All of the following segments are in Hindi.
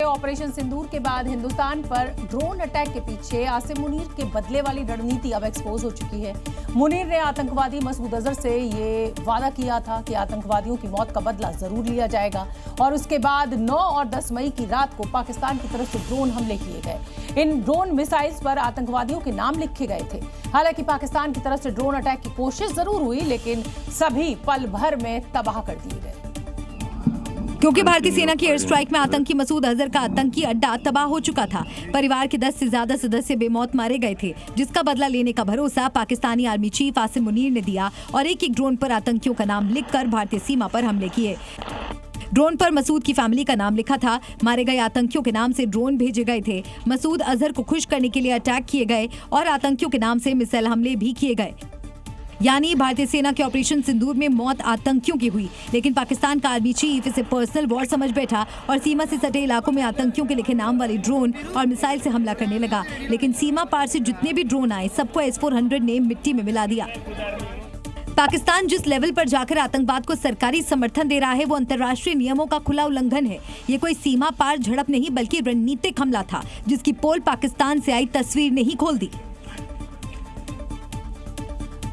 ऑपरेशन सिंदूर के बाद हिंदुस्तान पर ड्रोन अटैक के पीछे आसिम मुनीर के बदले वाली रणनीति अब एक्सपोज हो चुकी है। मुनीर ने आतंकवादी मसूद अजहर से ये वादा किया था कि आतंकवादियों की मौत का बदला जरूर लिया जाएगा और उसके बाद 9 और 10 मई की रात को पाकिस्तान की तरफ से ड्रोन हमले किए गए। इन ड्रोन मिसाइल्स पर आतंकवादियों के नाम लिखे गए थे। हालांकि पाकिस्तान की तरफ से ड्रोन अटैक की कोशिश जरूर हुई, लेकिन सभी पल भर में तबाह कर दिए गए। क्योंकि भारतीय सेना की एयर स्ट्राइक में आतंकी मसूद अजहर का आतंकी अड्डा तबाह हो चुका था। परिवार के 10 से ज्यादा सदस्य बेमौत मारे गए थे, जिसका बदला लेने का भरोसा पाकिस्तानी आर्मी चीफ आसिम मुनीर ने दिया और एक ड्रोन पर आतंकियों का नाम लिखकर भारतीय सीमा पर हमले किए। ड्रोन पर मसूद की फैमिली का नाम लिखा था। मारे गए आतंकियों के नाम से ड्रोन भेजे गए थे। मसूद अजहर को खुश करने के लिए अटैक किए गए और आतंकियों के नाम से मिसाइल हमले भी किए गए। यानी भारतीय सेना के ऑपरेशन सिंदूर में मौत आतंकियों की हुई, लेकिन पाकिस्तान का आर्मी चीफ इसे पर्सनल वॉर समझ बैठा और सीमा से सटे इलाकों में आतंकियों के लिखे नाम वाले ड्रोन और मिसाइल से हमला करने लगा। लेकिन सीमा पार से जितने भी ड्रोन आए, सबको S-400 ने मिट्टी में मिला दिया। पाकिस्तान जिस लेवल पर जाकर आतंकवाद को सरकारी समर्थन दे रहा है, वो अंतर्राष्ट्रीय नियमों का खुला उल्लंघन है। ये कोई सीमा पार झड़प नहीं, बल्कि रणनीतिक हमला था, जिसकी पोल पाकिस्तान से आई तस्वीर ने ही खोल दी।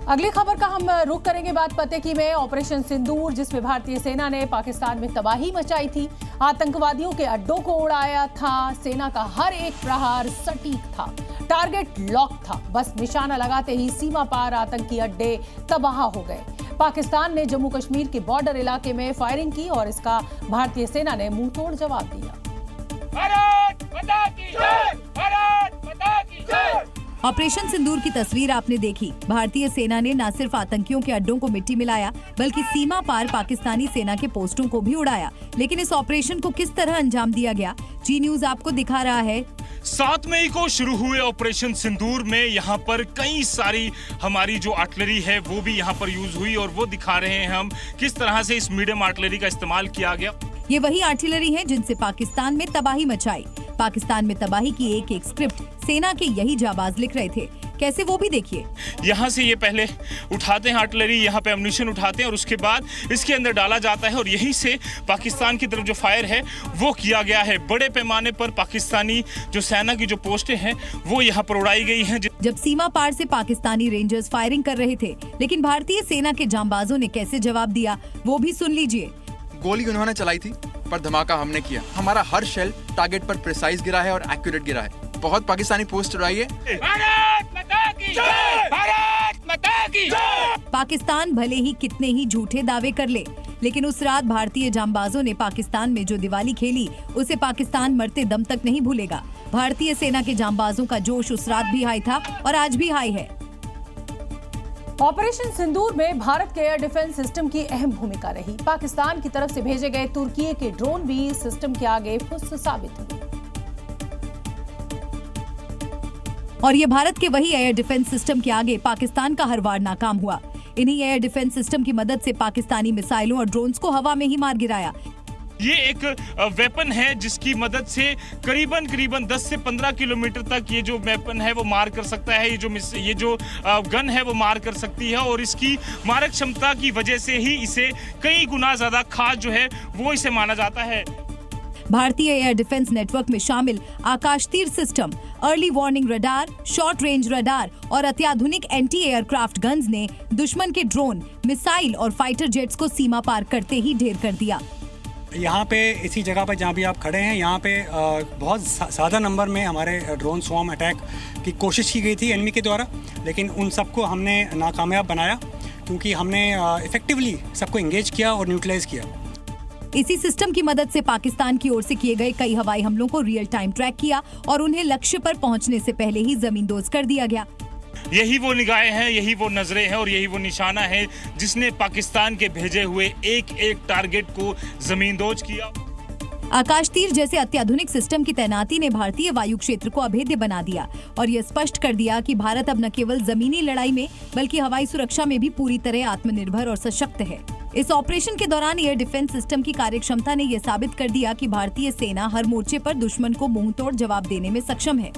अगली खबर का हम रुख करेंगे बात पते की में ऑपरेशन सिंदूर, जिसमें भारतीय सेना ने पाकिस्तान में तबाही मचाई थी। आतंकवादियों के अड्डों को उड़ाया था। सेना का हर एक प्रहार सटीक था, टारगेट लॉक था। बस निशाना लगाते ही सीमा पार आतंकी अड्डे तबाह हो गए। पाकिस्तान ने जम्मू कश्मीर के बॉर्डर इलाके में फायरिंग की और इसका भारतीय सेना ने मुंहतोड़ जवाब दिया। भारत माता की जय! भारत माता की जय! ऑपरेशन सिंदूर की तस्वीर आपने देखी। भारतीय सेना ने न सिर्फ आतंकियों के अड्डों को मिट्टी मिलाया, बल्कि सीमा पार पाकिस्तानी सेना के पोस्टों को भी उड़ाया। लेकिन इस ऑपरेशन को किस तरह अंजाम दिया गया, जी न्यूज आपको दिखा रहा है। 7 मई को शुरू हुए ऑपरेशन सिंदूर में यहाँ पर कई सारी हमारी जो आर्टिलरी है वो भी यहाँ पर यूज हुई और वो दिखा रहे हैं हम किस तरह से इस मीडियम आर्टिलरी का इस्तेमाल किया गया। ये वही आर्टिलरी है जिनसे पाकिस्तान में तबाही मचाई। पाकिस्तान में तबाही की एक एक स्क्रिप्ट सेना के यही जाबाज लिख रहे थे। कैसे, वो भी देखिए। यहाँ से ये पहले उठाते हैं आर्टिलरी, यहाँ पे एम्यूनिशन उठाते हैं और उसके बाद इसके अंदर डाला जाता है और यहीं से पाकिस्तान की तरफ जो फायर है वो किया गया है। बड़े पैमाने पर पाकिस्तानी जो सेना की जो पोस्टें हैं वो यहाँ पर उड़ाई गई हैं। जब सीमा पार से पाकिस्तानी रेंजर्स फायरिंग कर रहे थे, लेकिन भारतीय सेना के जांबाजों ने कैसे जवाब दिया, वो भी सुन लीजिए। गोली उन्होंने चलाई थी, पर धमाका हमने किया। हमारा हर शेल टारगेट पर प्रिसाइज गिरा है और एक्यूरेट गिरा है। बहुत पाकिस्तानी पोस्ट उड़ाई है। भारत माता की जय! भारत माता की जय! पाकिस्तान भले ही कितने ही झूठे दावे कर ले, लेकिन उस रात भारतीय जांबाजों ने पाकिस्तान में जो दिवाली खेली, उसे पाकिस्तान मरते दम तक नहीं भूलेगा। भारतीय सेना के जांबाजों का जोश उस रात भी हाई था और आज भी हाई है। ऑपरेशन सिंदूर में भारत के एयर डिफेंस सिस्टम की अहम भूमिका रही। पाकिस्तान की तरफ से भेजे गए तुर्की के ड्रोन भी सिस्टम के आगे फुस साबित हुए। और ये भारत के वही एयर डिफेंस सिस्टम के आगे पाकिस्तान का हर वार नाकाम हुआ। इन्हीं एयर डिफेंस सिस्टम की मदद से पाकिस्तानी मिसाइलों और ड्रोन्स को हवा में ही मार गिराया। ये एक वेपन है जिसकी मदद से करीबन 10 से 15 किलोमीटर तक ये जो वेपन है वो मार कर सकता है। ये जो गन है वो मार कर सकती है और इसकी मारक क्षमता की वजह से ही इसे कई गुना ज्यादा खास जो है वो इसे माना जाता है। भारतीय एयर डिफेंस नेटवर्क में शामिल आकाश तीर system, early warning radar, short range radar और अत्याधुनिक एंटी एयरक्राफ्ट गन्स ने दुश्मन के ड्रोन, मिसाइल और फाइटर जेट्स को सीमा पार करते ही ढेर कर दिया। यहाँ पे इसी जगह पर जहाँ भी आप खड़े हैं, यहाँ पे बहुत ज़्यादा नंबर में हमारे ड्रोन स्वॉर्म अटैक की कोशिश की गई थी एनिमी के द्वारा, लेकिन उन सबको हमने नाकामयाब बनाया क्योंकि हमने इफेक्टिवली सबको एंगेज किया और न्यूट्रलाइज किया। इसी सिस्टम की मदद से पाकिस्तान की ओर से किए गए कई हवाई हमलों को रियल टाइम ट्रैक किया और उन्हें लक्ष्य पर पहुंचने से पहले ही जमींदोज कर दिया गया। यही वो निगाहें हैं, यही वो नजरें हैं और यही वो निशाना है जिसने पाकिस्तान के भेजे हुए एक एक टारगेट को जमींदोज किया। आकाश तीर जैसे अत्याधुनिक सिस्टम की तैनाती ने भारतीय वायु क्षेत्र को अभेद्य बना दिया और यह स्पष्ट कर दिया कि भारत अब न केवल जमीनी लड़ाई में बल्कि हवाई सुरक्षा में भी पूरी तरह आत्मनिर्भर और सशक्त है। इस ऑपरेशन के दौरान एयर डिफेंस सिस्टम की कार्यक्षमता ने यह साबित कर दिया कि भारतीय सेना हर मोर्चे पर दुश्मन को मुंहतोड़ जवाब देने में सक्षम है।